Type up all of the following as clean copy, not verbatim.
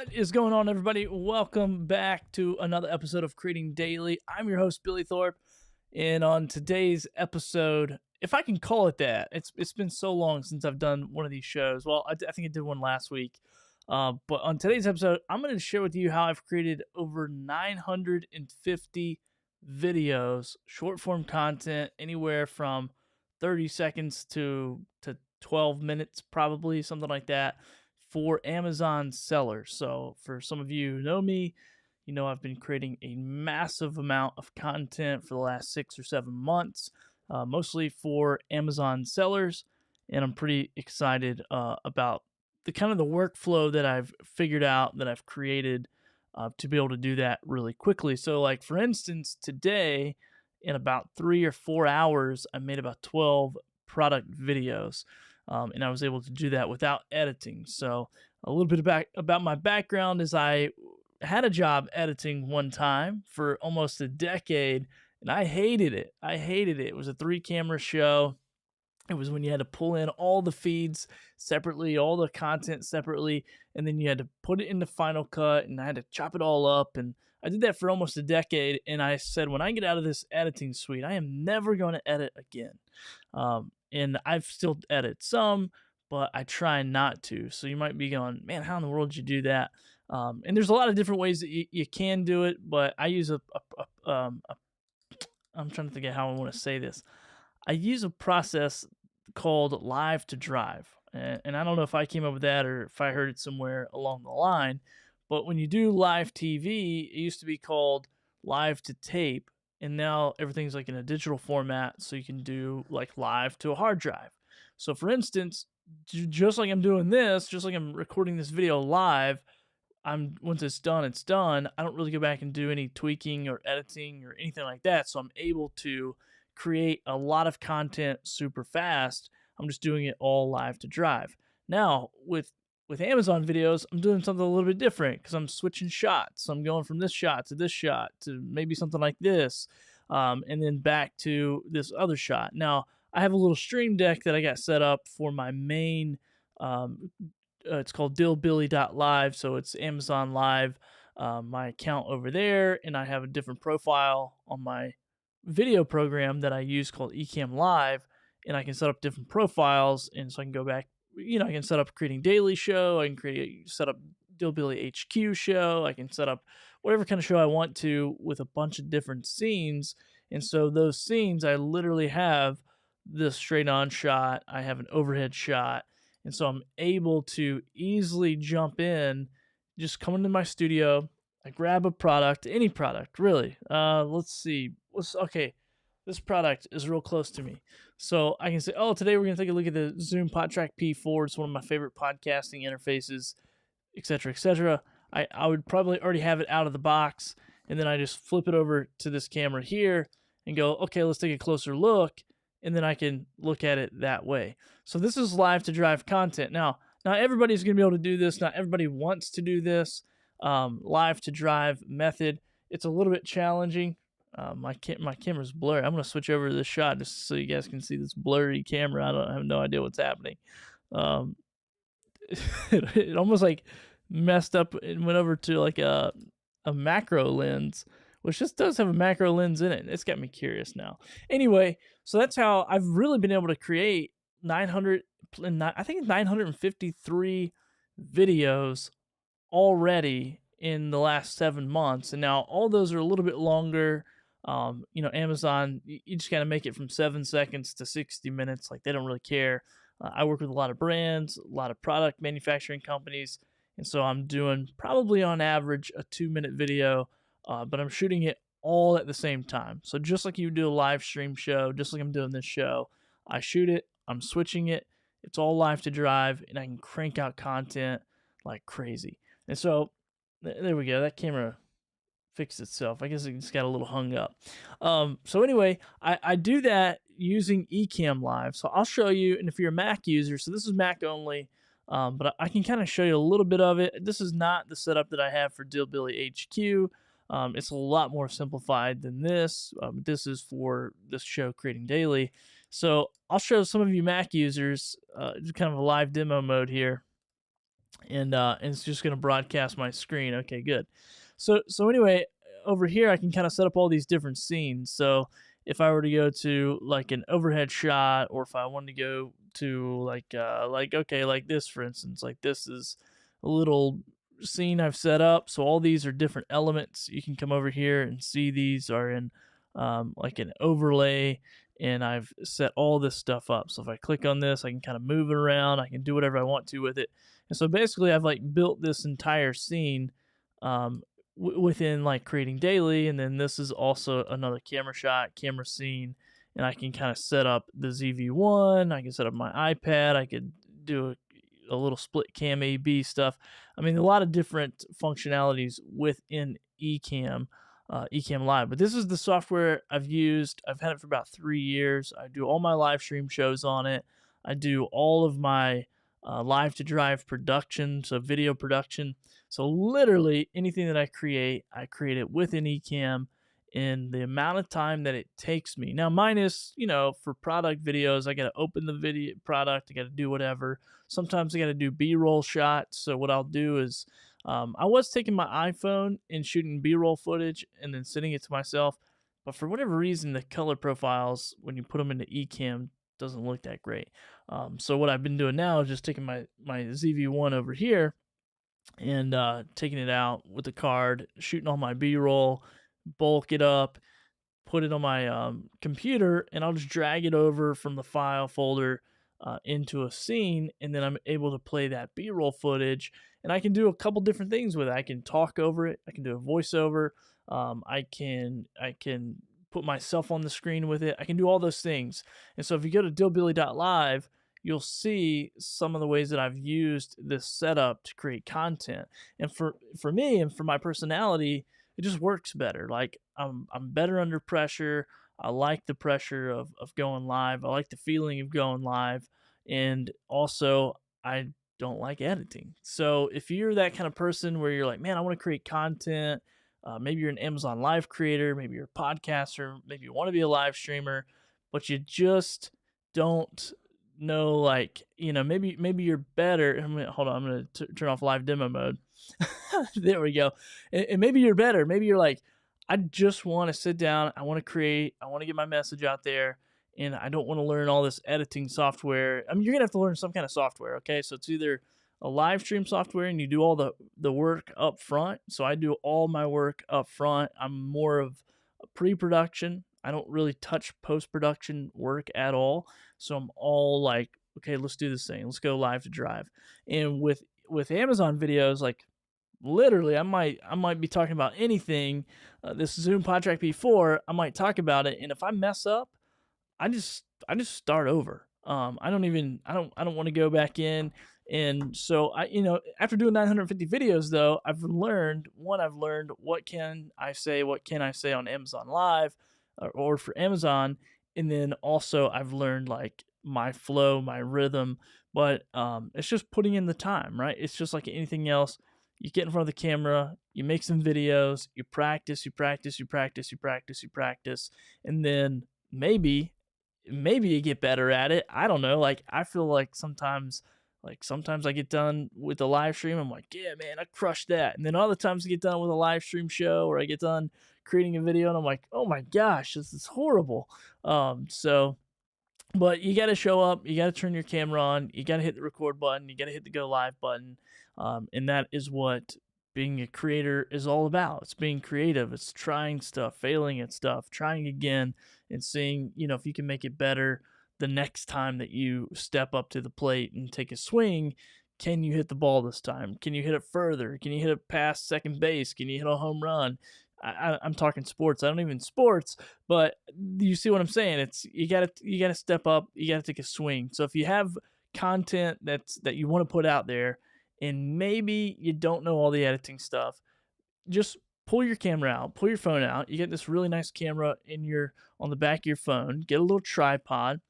What is going on, everybody? Welcome back to another episode of Creating Daily. I'm your host, Billy Thorpe, and on today's episode, if I can call it that, it's been so long since I've done one of these shows. Well, I think I did one last week, but on today's episode, I'm going to share with you how I've created over 950 videos, short form content, anywhere from 30 seconds to 12 minutes, probably something like that, for Amazon sellers. So for some of you who know me, you know I've been creating a massive amount of content for the last 6 or 7 months, mostly for Amazon sellers, and I'm pretty excited about the kind of the workflow that I've figured out, that I've created to be able to do that really quickly. So, like for instance, today in about 3 or 4 hours, I made about 12 product videos. And I was able to do that without editing. So a little bit about my background is I had a job editing one time for almost a decade, and I hated it. I hated it. It was a 3-camera show. It was when you had to pull in all the feeds separately, all the content separately, and then you had to put it into Final Cut, and I had to chop it all up. And I did that for almost a decade, and I said, when I get out of this editing suite, I am never going to edit again. And I've still edited some, but I try not to. So you might be going, man, how in the world did you do that? And there's a lot of different ways that you can do it, but I use I'm trying to think of how I want to say this. I use a process called live to drive. And I don't know if I came up with that or if I heard it somewhere along the line, but when you do live TV, it used to be called live to tape, and now everything's like in a digital format, so you can do like live to a hard drive. So for instance, just like I'm doing this, just like I'm recording this video live, once it's done, it's done. I don't really go back and do any tweaking or editing or anything like that. So I'm able to create a lot of content super fast. I'm just doing it all live to drive. Now with Amazon videos, I'm doing something a little bit different because I'm switching shots. I'm going from this shot to maybe something like this, and then back to this other shot. Now, I have a little stream deck that I got set up for my main. It's called dillbilly.live, so it's Amazon Live, my account over there, and I have a different profile on my video program that I use called Ecamm Live, and I can set up different profiles, and so I can go back. I can set up Creating Daily show. I can set up Dillbilly HQ show. I can set up whatever kind of show I want to with a bunch of different scenes. And so those scenes, I literally have this straight on shot. I have an overhead shot. And so I'm able to easily jump in, just come into my studio. I grab a product, any product, really. Let's see. Okay. This product is real close to me. So I can say, oh, today we're going to take a look at the Zoom PodTrack P4. It's one of my favorite podcasting interfaces, etc., etc. I would probably already have it out of the box, and then I just flip it over to this camera here and go, okay, let's take a closer look, and then I can look at it that way. So this is live to drive content. Now, not everybody's going to be able to do this. Not everybody wants to do this live to drive method. It's a little bit challenging. My camera's blurry. I'm gonna switch over to this shot just so you guys can see this blurry camera. I have no idea what's happening. It almost like messed up and went over to like a macro lens, which just does have a macro lens in it. It's got me curious now. Anyway, so that's how I've really been able to create 953 videos already in the last 7 months, and now all those are a little bit longer. Amazon, you just got to make it from 7 seconds to 60 minutes. Like, they don't really care. I work with a lot of brands, a lot of product manufacturing companies, and so I'm doing probably on average a 2-minute video, but I'm shooting it all at the same time. So just like you do a live stream show, just like I'm doing this show, I shoot it, I'm switching it, it's all live to drive, and I can crank out content like crazy. And so there we go. That camera fixed itself. I guess it just got a little hung up. So anyway, I do that using Ecamm Live. So I'll show you, and if you're a Mac user, so this is Mac only, but I can kind of show you a little bit of it. This is not the setup that I have for Dillbilly HQ. It's a lot more simplified than this. This is for this show, Creating Daily. So I'll show some of you Mac users, just kind of a live demo mode here. and it's just going to broadcast my screen. Okay, good. So anyway, over here I can kind of set up all these different scenes. So if I were to go to like an overhead shot, or if I wanted to go to like okay, like this for instance, like this is a little scene I've set up. So all these are different elements. You can come over here and see these are in like an overlay, and I've set all this stuff up. So if I click on this, I can kind of move it around. I can do whatever I want to with it. And so basically, I've like built this entire scene um, within like creating daily. And then this is also another camera shot, camera scene. And I can kind of set up the ZV-1. I can set up my iPad. I could do a little split cam A/B stuff. I mean, a lot of different functionalities within Ecamm. Ecamm Live, but this is the software I've used. I've had it for about 3 years. I do all my live stream shows on it. I do all of my live to drive production, so video production. So literally anything that I create it within Ecamm in the amount of time that it takes me. Now, minus, for product videos, I got to open the video product, I got to do whatever. Sometimes I got to do B-roll shots. So what I'll do is I was taking my iPhone and shooting B-roll footage and then sending it to myself, but for whatever reason, the color profiles when you put them into Ecamm doesn't look that great. So what I've been doing now is just taking my ZV-1 over here and taking it out with the card, shooting all my B-roll, bulk it up, put it on my computer, and I'll just drag it over from the file folder into a scene, and then I'm able to play that B-roll footage, and I can do a couple different things with it. I can talk over it. I can do a voiceover. I can put myself on the screen with it. I can do all those things. And so if you go to dillbilly.live, you'll see some of the ways that I've used this setup to create content. And for me and for my personality, it just works better. Like I'm better under pressure. I like the pressure of going live. I like the feeling of going live. And also, I don't like editing. So if you're that kind of person where you're like, man, I want to create content, maybe you're an Amazon Live creator, maybe you're a podcaster, maybe you want to be a live streamer, but you just don't know, like, maybe you're better. Hold on, I'm going to turn off live demo mode. There we go. And maybe you're better. Maybe you're like, I just want to sit down. I want to create. I want to get my message out there. And I don't want to learn all this editing software. I mean, you're going to have to learn some kind of software, okay? So it's either a live stream software and you do all the work up front. So I do all my work up front. I'm more of a pre-production. I don't really touch post-production work at all. So I'm all like, okay, let's do this thing. Let's go live to drive. And with Amazon videos, like literally I might be talking about anything. This Zoom PodTrack P4, I might talk about it, and if I mess up, I just start over. I don't want to go back in. And so after doing 950 videos though, I've learned what can I say on Amazon Live or for Amazon, and then also I've learned like my flow, my rhythm, but it's just putting in the time, right? It's just like anything else. You get in front of the camera, you make some videos, you practice, and then maybe you get better at it. I don't know. Like I feel like sometimes I get done with a live stream, I'm like, yeah, man, I crushed that. And then other times I get done with a live stream show or I get done creating a video and I'm like, oh my gosh, this is horrible. But you got to show up, you got to turn your camera on, you got to hit the record button, you got to hit the go live button. And that is what being a creator is all about. It's being creative. It's trying stuff, failing at stuff, trying again, and seeing, if you can make it better the next time that you step up to the plate and take a swing. Can you hit the ball this time? Can you hit it further? Can you hit it past second base? Can you hit a home run? I'm talking sports. I don't even sports, but you see what I'm saying? It's you gotta step up. You gotta take a swing. So if you have content that you want to put out there, and maybe you don't know all the editing stuff, just pull your camera out, pull your phone out. You get this really nice camera on the back of your phone. Get a little tripod,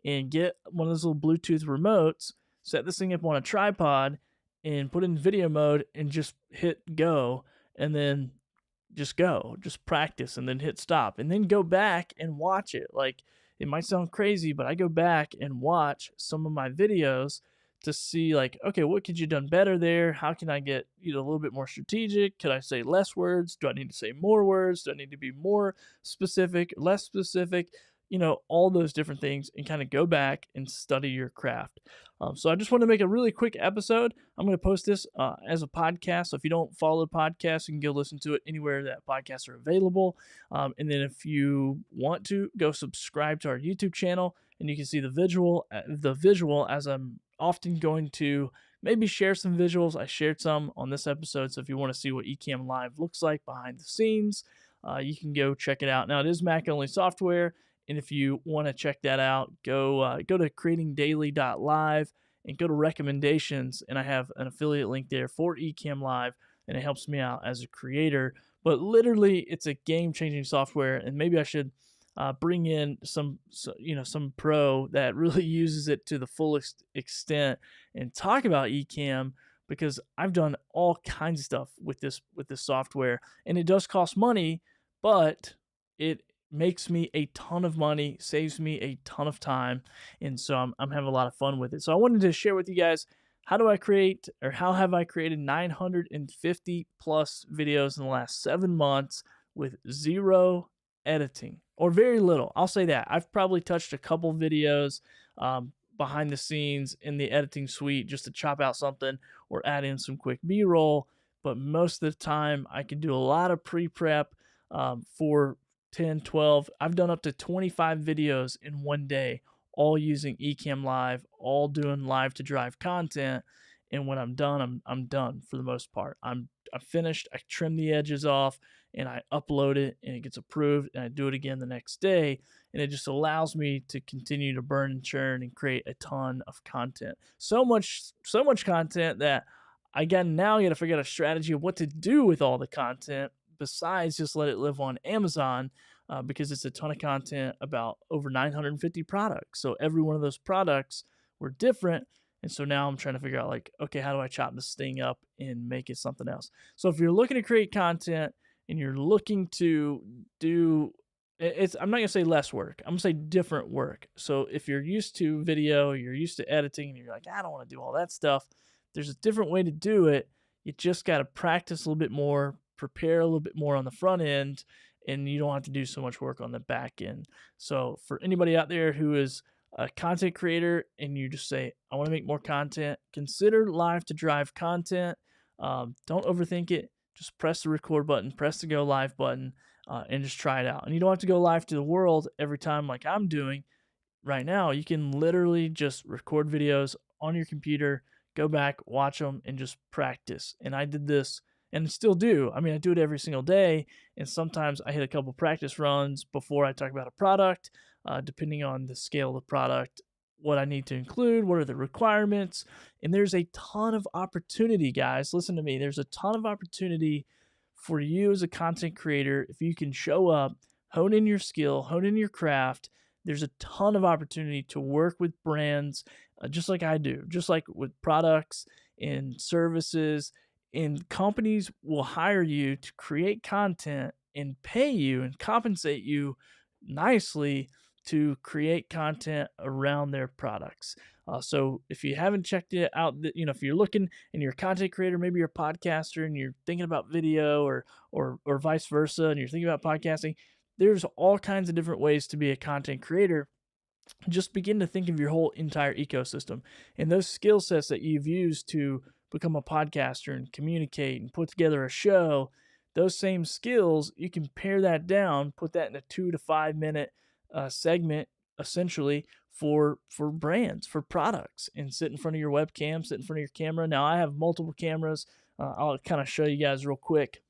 and get one of those little Bluetooth remotes. Set this thing up on a tripod, and put it in video mode, and just hit go, and then just practice, and then hit stop, and then go back and watch it. Like, it might sound crazy, but I go back and watch some of my videos to see like, okay, what could you done better there? How can I get a little bit more strategic? Could I say less words? Do I need to say more words? Do I need to be more specific, less specific? All those different things, and kind of go back and study your craft. So I just want to make a really quick episode. I'm going to post this as a podcast. So if you don't follow the podcast, you can go listen to it anywhere that podcasts are available. And then if you want to, go subscribe to our YouTube channel, and you can see the visual as I'm often going to maybe share some visuals. I shared some on this episode. So if you want to see what Ecamm Live looks like behind the scenes, you can go check it out. Now, it is Mac only software. And if you want to check that out, go to creatingdaily.live and go to recommendations. And I have an affiliate link there for Ecamm Live, and it helps me out as a creator. But literally, it's a game-changing software, and maybe I should bring in some pro that really uses it to the fullest extent and talk about Ecamm, because I've done all kinds of stuff with this software, and it does cost money, but it makes me a ton of money, saves me a ton of time, and so I'm having a lot of fun with it. So I wanted to share with you guys, how have I created 950 plus videos in the last 7 months with zero editing, or very little. I'll say that. I've probably touched a couple videos behind the scenes in the editing suite just to chop out something or add in some quick B-roll, but most of the time I can do a lot of pre-prep for 10, 12. I've done up to 25 videos in one day, all using Ecamm Live, all doing live to drive content. And when I'm done, I'm done for the most part. I'm finished. I trim the edges off and I upload it, and it gets approved, and I do it again the next day. And it just allows me to continue to burn and churn and create a ton of content. So much content that I got to figure out a strategy of what to do with all the content, besides just let it live on Amazon, because it's a ton of content about over 950 products. So every one of those products were different. And so now I'm trying to figure out, like, okay, how do I chop this thing up and make it something else? So if you're looking to create content and you're looking to do I'm not going to say less work. I'm going to say different work. So if you're used to video, you're used to editing, and you're like, I don't want to do all that stuff, there's a different way to do it. You just got to practice a little bit more, prepare a little bit more on the front end, and you don't have to do so much work on the back end. So for anybody out there who is a content creator and you just say, I want to make more content, consider live to drive content. Don't overthink it. Just press the record button, press the go live button, and just try it out. And you don't have to go live to the world every time like I'm doing right now. You can literally just record videos on your computer, go back, watch them, and just practice. And I did this and still do. I mean, I do it every single day, and sometimes I hit a couple practice runs before I talk about a product, depending on the scale of the product, what I need to include, what are the requirements. And there's a ton of opportunity, guys. Listen to me. There's a ton of opportunity for you as a content creator. If you can show up, hone in your skill, hone in your craft, there's a ton of opportunity to work with brands, just like I do, just like with products and services. And companies will hire you to create content and pay you and compensate you nicely to create content around their products. So if you haven't checked it out, if you're looking and you're a content creator, maybe you're a podcaster and you're thinking about video or vice versa, and you're thinking about podcasting, there's all kinds of different ways to be a content creator. Just begin to think of your whole entire ecosystem and those skill sets that you've used to become a podcaster and communicate and put together a show. Those same skills, you can pare that down, put that in a 2 to 5 minute segment, essentially for brands, for products, and sit in front of your webcam, sit in front of your camera. Now I have multiple cameras. I'll kind of show you guys real quick.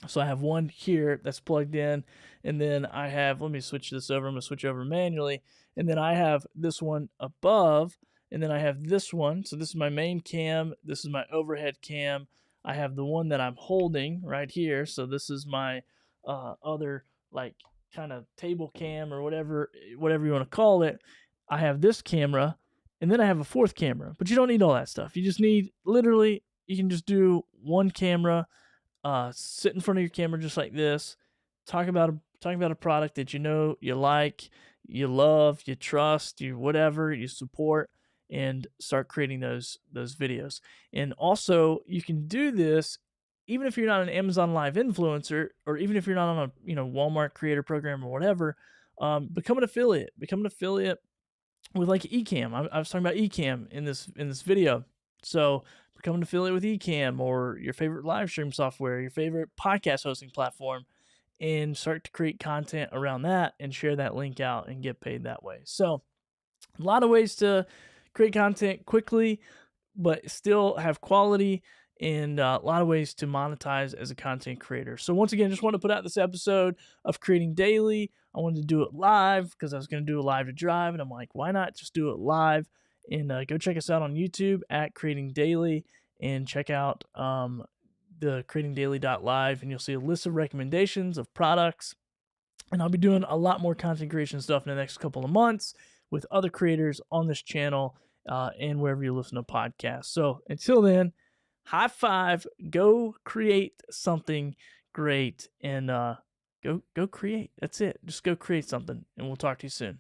So I have one here that's plugged in, and then I have, let me switch this over. I'm going to switch over manually. And then I have this one above, and then I have this one. So this is my main cam. This is my overhead cam. I have the one that I'm holding right here. So this is my other, like, kind of table cam or whatever you want to call it. I have this camera, and then I have a fourth camera. But you don't need all that stuff. You just need, literally, you can just do one camera. Sit in front of your camera just like this, talking about a product that you know, you like, you love, you trust, you whatever, you support, and start creating those videos. And also, you can do this even if you're not an Amazon Live influencer, or even if you're not on a Walmart creator program or whatever. Become an affiliate. Become an affiliate with like Ecamm. I was talking about Ecamm in this video. So become an affiliate with Ecamm or your favorite live stream software, your favorite podcast hosting platform, and start to create content around that and share that link out and get paid that way. So a lot of ways to create content quickly, but still have quality, and a lot of ways to monetize as a content creator. So once again, just want to put out this episode of Creating Daily. I wanted to do it live because I was going to do a live to drive, and I'm like, why not just do it live? And go check us out on YouTube at Creating Daily, and check out the creatingdaily.live, and you'll see a list of recommendations of products. And I'll be doing a lot more content creation stuff in the next couple of months with other creators on this channel and wherever you listen to podcasts. So until then, high five, go create something great, and go create. That's it. Just go create something, and we'll talk to you soon.